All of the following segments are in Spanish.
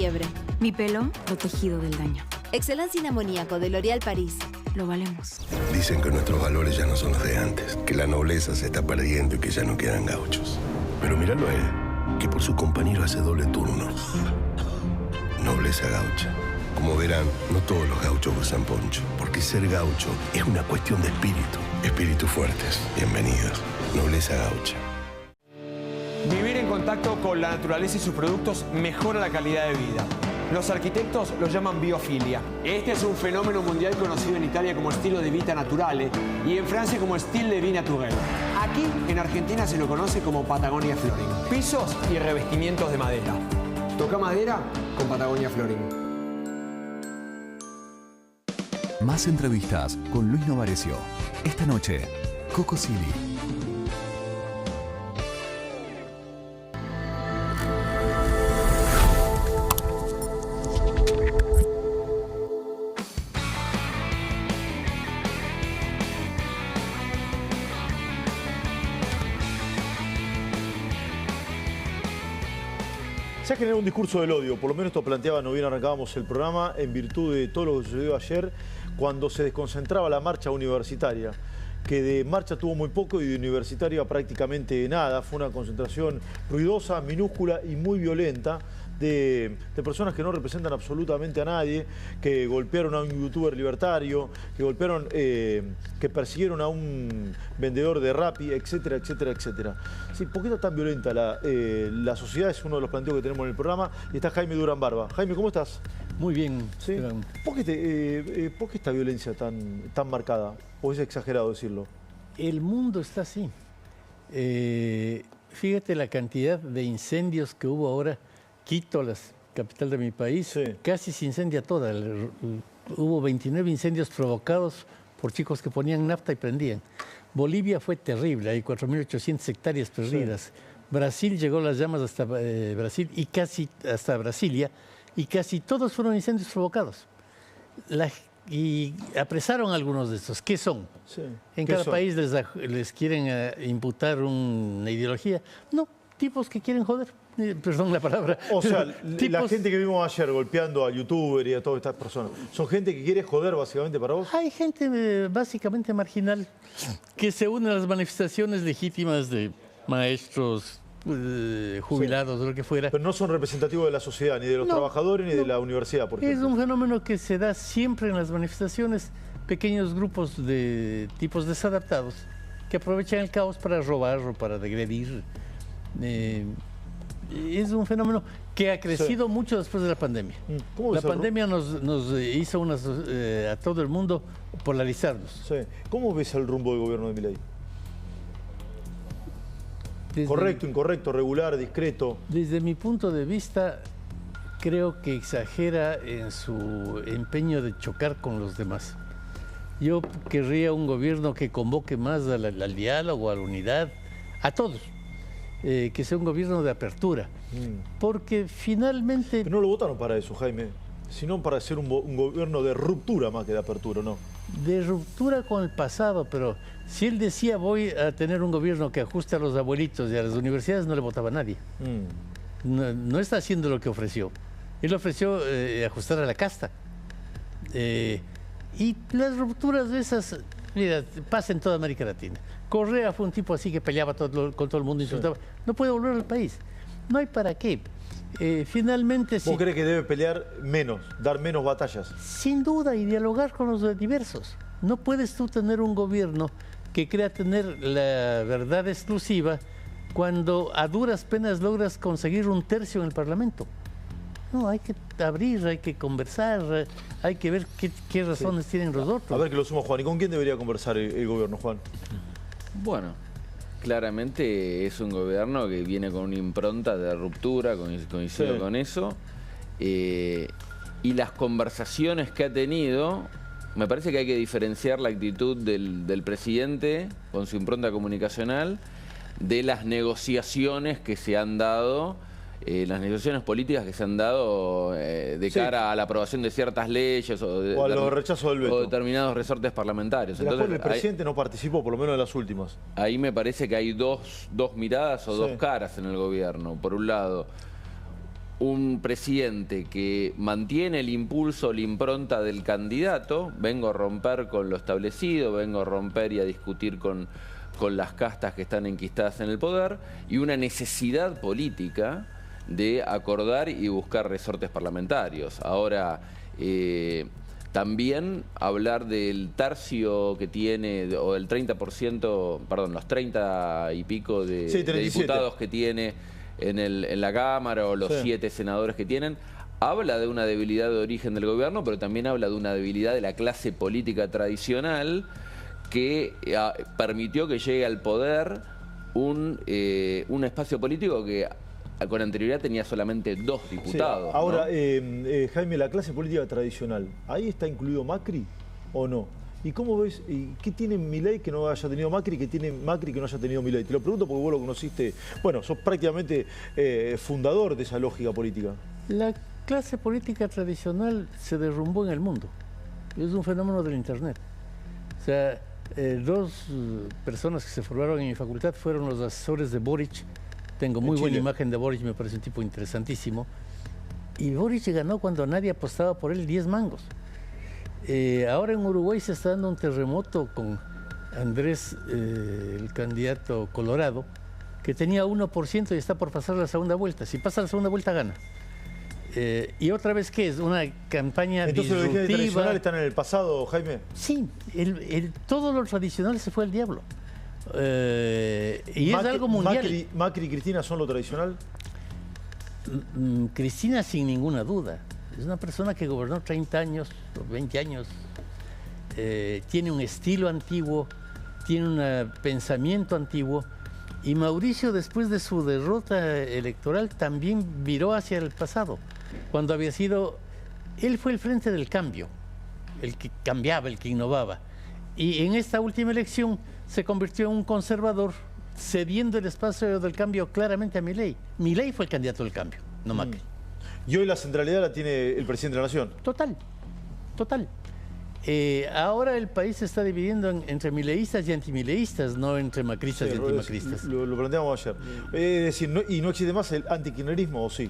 fiebre. Mi pelo protegido del daño. Excelan sin amoníaco de L'Oréal París. Lo valemos. Dicen que nuestros valores ya no son los de antes, que la nobleza se está perdiendo y que ya no quedan gauchos. Pero míralo a él, que por su compañero hace doble turno. Nobleza gaucha. Como verán, no todos los gauchos usan poncho, porque ser gaucho es una cuestión de espíritu. Espíritus fuertes, bienvenidos. Nobleza gaucha. Vivir en contacto con la naturaleza y sus productos mejora la calidad de vida. Los arquitectos lo llaman biofilia. Este es un fenómeno mundial conocido en Italia como estilo de vita naturale y en Francia como style de vie naturel. Aquí, en Argentina, se lo conoce como Patagonia Flooring. Pisos y revestimientos de madera. Toca madera con Patagonia Flooring. Más entrevistas con Luis Novarecio. Esta noche, Coco Silly. Se ha generado un discurso del odio, por lo menos esto planteaba, no bien arrancábamos el programa, en virtud de todo lo que sucedió ayer, cuando se desconcentraba la marcha universitaria, que de marcha tuvo muy poco y de universitaria prácticamente nada. Fue una concentración ruidosa, minúscula y muy violenta de personas que no representan absolutamente a nadie, que golpearon a un youtuber libertario, que golpearon, que persiguieron a un vendedor de Rappi, etcétera, etcétera, etcétera. Sí, ¿por qué está tan violenta la sociedad? Es uno de los planteos que tenemos en el programa. Y está Jaime Durán Barba. Jaime, ¿cómo estás? Muy bien. ¿Sí? ¿Por qué esta violencia tan marcada? ¿O es exagerado decirlo? El mundo está así. Fíjate la cantidad de incendios que hubo ahora. Quito, la capital de mi país, sí, casi se incendia toda. Hubo 29 incendios provocados por chicos que ponían nafta y prendían. Bolivia fue terrible, hay 4.800 hectáreas perdidas. Sí. Brasil llegó las llamas hasta Brasil y casi hasta Brasilia, y casi todos fueron incendios provocados. Y apresaron a algunos de estos. ¿Qué son? Sí. En cada país les quieren imputar una ideología. No, tipos que quieren joder. Perdón la palabra. O sea, la gente que vimos ayer golpeando a youtuber y a todas estas personas, ¿son gente que quiere joder básicamente para vos? Hay gente básicamente marginal que se une a las manifestaciones legítimas de maestros, jubilados, sí, o lo que fuera. Pero no son representativos de la sociedad, ni de los trabajadores, ni de la universidad, por ejemplo. Es un fenómeno que se da siempre en las manifestaciones, pequeños grupos de tipos desadaptados que aprovechan el caos para robar o para agredir. Es un fenómeno que ha crecido mucho después de la pandemia. La pandemia nos hizo a todo el mundo polarizarnos. Sí. ¿Cómo ves el rumbo del gobierno de Milei? ¿Correcto, incorrecto, regular, discreto? Desde mi punto de vista, creo que exagera en su empeño de chocar con los demás. Yo querría un gobierno que convoque más al diálogo, a la unidad, a todos. Que sea un gobierno de apertura, porque finalmente... Pero no lo votaron para eso, Jaime, sino para ser un gobierno de ruptura más que de apertura, ¿no? De ruptura con el pasado, pero si él decía voy a tener un gobierno que ajuste a los abuelitos y a las universidades, no le votaba a nadie. No está haciendo lo que ofreció. Él ofreció ajustar a la casta. Y las rupturas de esas, mira, pasa en toda América Latina. Correa fue un tipo así que peleaba con todo el mundo, insultaba. Sí. No puede volver al país. No hay para qué. Finalmente... ¿Vos crees que debe pelear menos, dar menos batallas? Sin duda, y dialogar con los diversos. No puedes tú tener un gobierno que crea tener la verdad exclusiva cuando a duras penas logras conseguir un tercio en el Parlamento. No, hay que abrir, hay que conversar, hay que ver qué razones tienen los otros. A ver, que lo suma Juan. ¿Y con quién debería conversar el gobierno, Juan? Bueno, claramente es un gobierno que viene con una impronta de ruptura, coincido con eso. Y las conversaciones que ha tenido, me parece que hay que diferenciar la actitud del presidente con su impronta comunicacional de las negociaciones que se han dado, las negociaciones políticas que se han dado de cara a la aprobación de ciertas leyes o a los rechazos del veto. O determinados resortes parlamentarios. Entonces, el presidente no participó, por lo menos en las últimas. Ahí me parece que hay dos miradas o dos caras en el gobierno. Por un lado, un presidente que mantiene el impulso, la impronta del candidato, vengo a romper con lo establecido, vengo a romper y a discutir con las castas que están enquistadas en el poder, y una necesidad política de acordar y buscar resortes parlamentarios. Ahora, también hablar del tercio que tiene, o del 30%, perdón, los 30 y pico de diputados que tiene en la Cámara, o los 7 senadores que tienen, habla de una debilidad de origen del gobierno, pero también habla de una debilidad de la clase política tradicional que permitió que llegue al poder un espacio político que con anterioridad tenía solamente 2 diputados. Sí, ahora, ¿no? Jaime, la clase política tradicional, ¿ahí está incluido Macri o no? ¿Y cómo ves, qué tiene Milei que no haya tenido Macri, que tiene Macri que no haya tenido Milei? Te lo pregunto porque vos lo conociste, bueno, sos prácticamente fundador de esa lógica política. La clase política tradicional se derrumbó en el mundo. Es un fenómeno del Internet. O sea, 2 personas que se formaron en mi facultad fueron los asesores de Boric. Tengo muy buena imagen de Boric, me parece un tipo interesantísimo. Y Boric ganó cuando nadie apostaba por él 10 mangos. Ahora en Uruguay se está dando un terremoto con Andrés, el candidato colorado, que tenía 1% y está por pasar la segunda vuelta. Si pasa la segunda vuelta, gana. Y otra vez, ¿qué es? Una campaña Entonces disruptiva. lo tradicional están en el pasado, Jaime. Sí, todo lo tradicional se fue al diablo. Y es algo mundial. ¿Macri y Cristina son lo tradicional? Cristina, sin ninguna duda. Es una persona que gobernó 30 años, 20 años. Tiene un estilo antiguo, tiene un pensamiento antiguo. Y Mauricio, después de su derrota electoral, también viró hacia el pasado. Cuando había sido... Él fue el frente del cambio, el que cambiaba, el que innovaba. Y en esta última elección se convirtió en un conservador, cediendo el espacio del cambio claramente a Milei. Milei fue el candidato del cambio, no Macri. Y hoy la centralidad la tiene el presidente de la Nación. Total, total. Ahora el país se está dividiendo entre mileístas y antimileístas, no entre macristas y antimacristas. Lo planteamos ayer. Es decir, ¿y no existe más el antikirchnerismo o sí?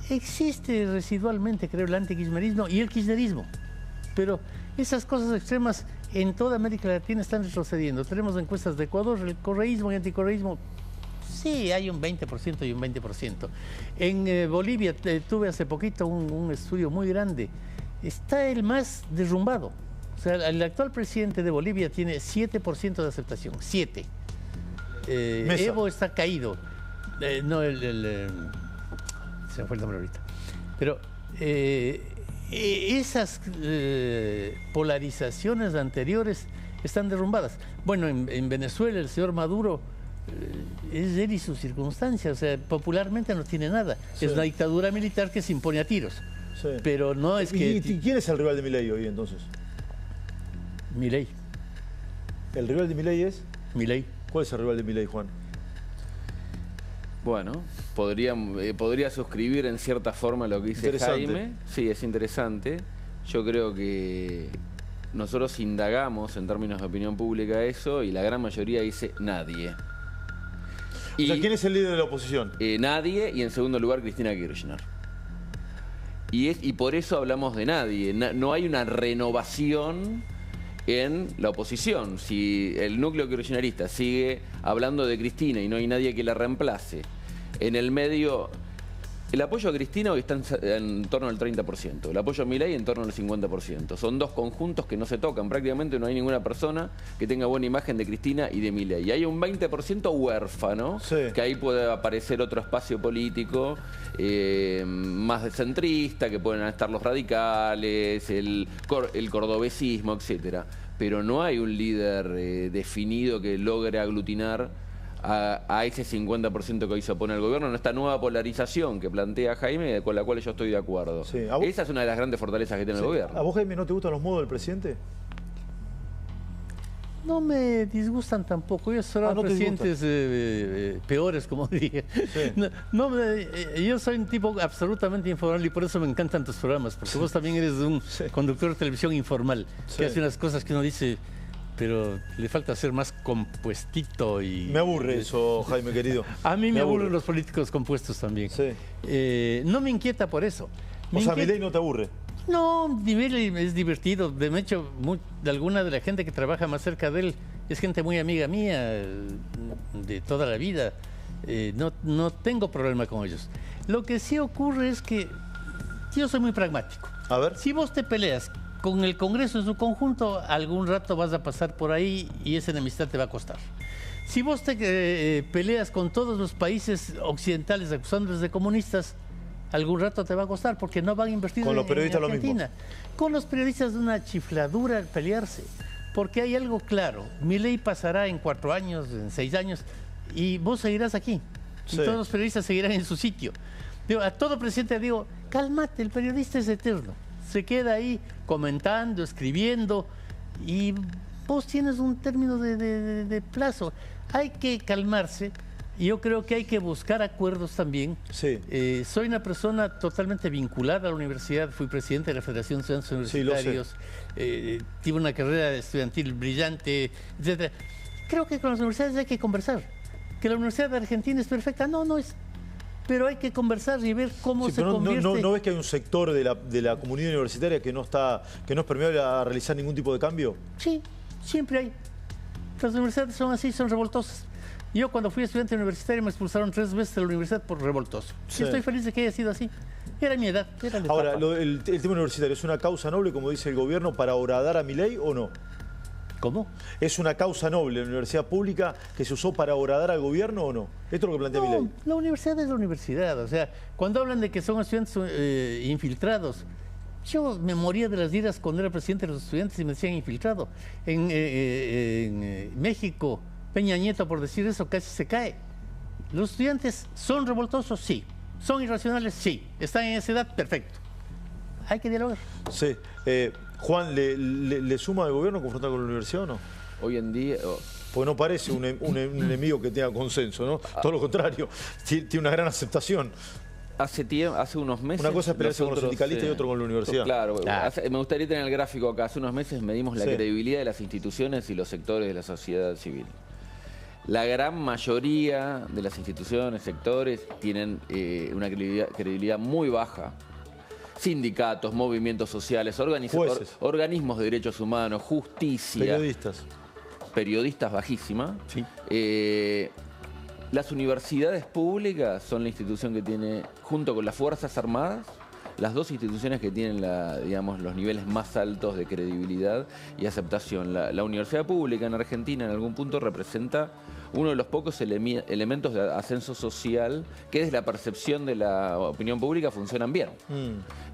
Existe residualmente, creo, el antikirchnerismo y el kirchnerismo. Pero esas cosas extremas en toda América Latina están retrocediendo. Tenemos encuestas de Ecuador, el correísmo y anticorreísmo. Sí, hay un 20% y un 20%. En Bolivia tuve hace poquito un estudio muy grande. Está el más derrumbado. O sea, el actual presidente de Bolivia tiene 7% de aceptación. 7. Evo está caído. No, se me fue el nombre ahorita. Pero esas polarizaciones anteriores están derrumbadas. Bueno, en Venezuela el señor Maduro es él y sus circunstancias. O sea, popularmente no tiene nada. Sí. Es una dictadura militar que se impone a tiros. Sí. Pero no es que... ¿Y quién es el rival de Milei hoy entonces? Milei. ¿El rival de Milei es? Milei. ¿Cuál es el rival de Milei, Juan? Bueno, podría suscribir en cierta forma lo que dice Jaime. Sí, es interesante. Yo creo que nosotros indagamos en términos de opinión pública eso y la gran mayoría dice nadie. O sea, ¿quién es el líder de la oposición? Nadie, y en segundo lugar Cristina Kirchner. Y por eso hablamos de nadie. No hay una renovación en la oposición. Si el núcleo kirchnerista sigue hablando de Cristina y no hay nadie que la reemplace, en el medio, el apoyo a Cristina hoy está en torno al 30%, el apoyo a Milei en torno al 50%. Son 2 conjuntos que no se tocan, prácticamente no hay ninguna persona que tenga buena imagen de Cristina y de Milei. Y hay un 20% huérfano, sí, que ahí puede aparecer otro espacio político más de centrista, que pueden estar los radicales, el cordobesismo, etcétera. Pero no hay un líder definido que logre aglutinar a ese 50% que hoy se opone al gobierno, en esta nueva polarización que plantea Jaime, con la cual yo estoy de acuerdo. Sí. Esa es una de las grandes fortalezas que tiene el gobierno. ¿A vos, Jaime, no te gustan los modos del presidente? No me disgustan tampoco. Yo soy presidentes peores, como diría. Sí. Yo soy un tipo absolutamente informal y por eso me encantan tus programas, porque vos también eres un conductor de televisión informal, que hace unas cosas que uno dice... pero le falta ser más compuestito y... Me aburre eso, Jaime, querido. A mí me aburren los políticos compuestos también. Sí. No me inquieta por eso. O sea, Milei no te aburre. No, Milei es divertido. De hecho, de alguna de la gente que trabaja más cerca de él es gente muy amiga mía de toda la vida. No tengo problema con ellos. Lo que sí ocurre es que yo soy muy pragmático. A ver. Si vos te peleas con el Congreso en su conjunto, algún rato vas a pasar por ahí y esa enemistad te va a costar. Si vos te peleas con todos los países occidentales acusándoles de comunistas, algún rato te va a costar porque no van a invertir con los periodistas en Argentina. lo mismo. Con los periodistas es una chifladura pelearse, porque hay algo claro. Milei pasará en 4 años, en 6 años, y vos seguirás aquí. Sí. Y todos los periodistas seguirán en su sitio. Digo, a todo presidente digo, cálmate, el periodista es eterno. Se queda ahí comentando, escribiendo, y vos tienes un término de plazo. Hay que calmarse. Y yo creo que hay que buscar acuerdos también. Sí. Soy una persona totalmente vinculada a la universidad. Fui presidente de la Federación de Estudiantes Universitarios. Sí, tuve una carrera estudiantil brillante, etc. Creo que con las universidades hay que conversar. Que la Universidad de Argentina es perfecta. No es. Pero hay que conversar y ver cómo se convierte... ¿No ves que hay un sector de la comunidad universitaria que no es permeable a realizar ningún tipo de cambio? Sí, siempre hay. Las universidades son así, son revoltosas. Yo cuando fui estudiante universitario me expulsaron 3 veces de la universidad por revoltoso. Sí. Y estoy feliz de que haya sido así. Era mi edad, era la Ahora, el tema universitario, ¿es una causa noble, como dice el gobierno, para horadar a Milei o no? ¿Cómo? ¿Es una causa noble la universidad pública que se usó para horadar al gobierno o no? Esto es lo que plantea Milei. No, la universidad es la universidad. O sea, cuando hablan de que son estudiantes infiltrados, yo me moría de las iras cuando era presidente de los estudiantes y me decían infiltrado. En México, Peña Nieto, por decir eso, casi se cae. ¿Los estudiantes son revoltosos? Sí. ¿Son irracionales? Sí. ¿Están en esa edad? Perfecto. Hay que dialogar. Sí. Juan, ¿le suma al gobierno confrontar con la universidad o no? Hoy en día... Porque no parece un enemigo que tenga consenso, ¿no? Todo lo contrario, tiene una gran aceptación. Hace unos meses... Una cosa es pelearse con los sindicalistas y otra con la universidad. Claro, me gustaría tener el gráfico acá. Hace unos meses medimos la credibilidad de las instituciones y los sectores de la sociedad civil. La gran mayoría de las instituciones, sectores, tienen una credibilidad muy baja. Sindicatos, movimientos sociales, organismos de derechos humanos, justicia. Periodistas bajísima. Sí. Las universidades públicas son la institución que tiene, junto con las Fuerzas Armadas, las 2 instituciones que tienen los niveles más altos de credibilidad y aceptación. La universidad pública en Argentina en algún punto representa uno de los pocos elementos de ascenso social que desde la percepción de la opinión pública funcionan bien.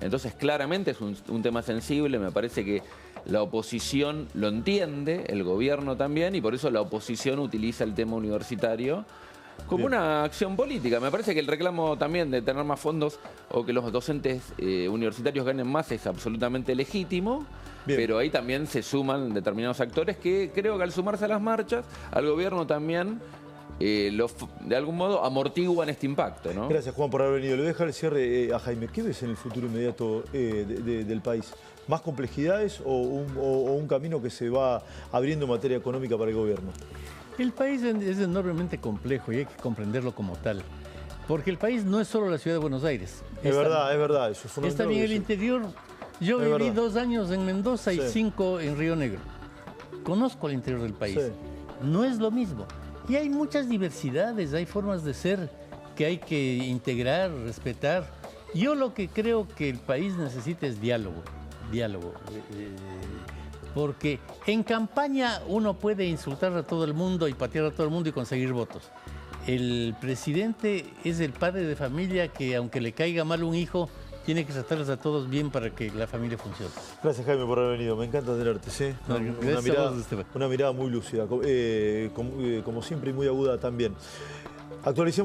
Entonces claramente es un tema sensible, me parece que la oposición lo entiende, el gobierno también, y por eso la oposición utiliza el tema universitario como una acción política. Me parece que el reclamo también de tener más fondos o que los docentes universitarios ganen más es absolutamente legítimo. Bien. Pero ahí también se suman determinados actores que creo que al sumarse a las marchas, al gobierno también, de algún modo amortiguan este impacto, ¿no? Gracias, Juan, por haber venido. Le voy a dejar el cierre a Jaime. ¿Qué ves en el futuro inmediato del país? ¿Más complejidades o un camino que se va abriendo en materia económica para el gobierno? El país es enormemente complejo y hay que comprenderlo como tal. Porque el país no es solo la ciudad de Buenos Aires. Es verdad. Eso es está bien el interior. Yo viví 2 años en Mendoza y 5 en Río Negro. Conozco el interior del país. Sí. No es lo mismo. Y hay muchas diversidades, hay formas de ser que hay que integrar, respetar. Yo lo que creo que el país necesita es diálogo. Porque en campaña uno puede insultar a todo el mundo y patear a todo el mundo y conseguir votos. El presidente es el padre de familia que, aunque le caiga mal un hijo, tiene que tratarlos a todos bien para que la familia funcione. Gracias, Jaime, por haber venido. Me encanta tenerte, ¿sí? Una mirada muy lúcida, como siempre, y muy aguda también. Actualicemos.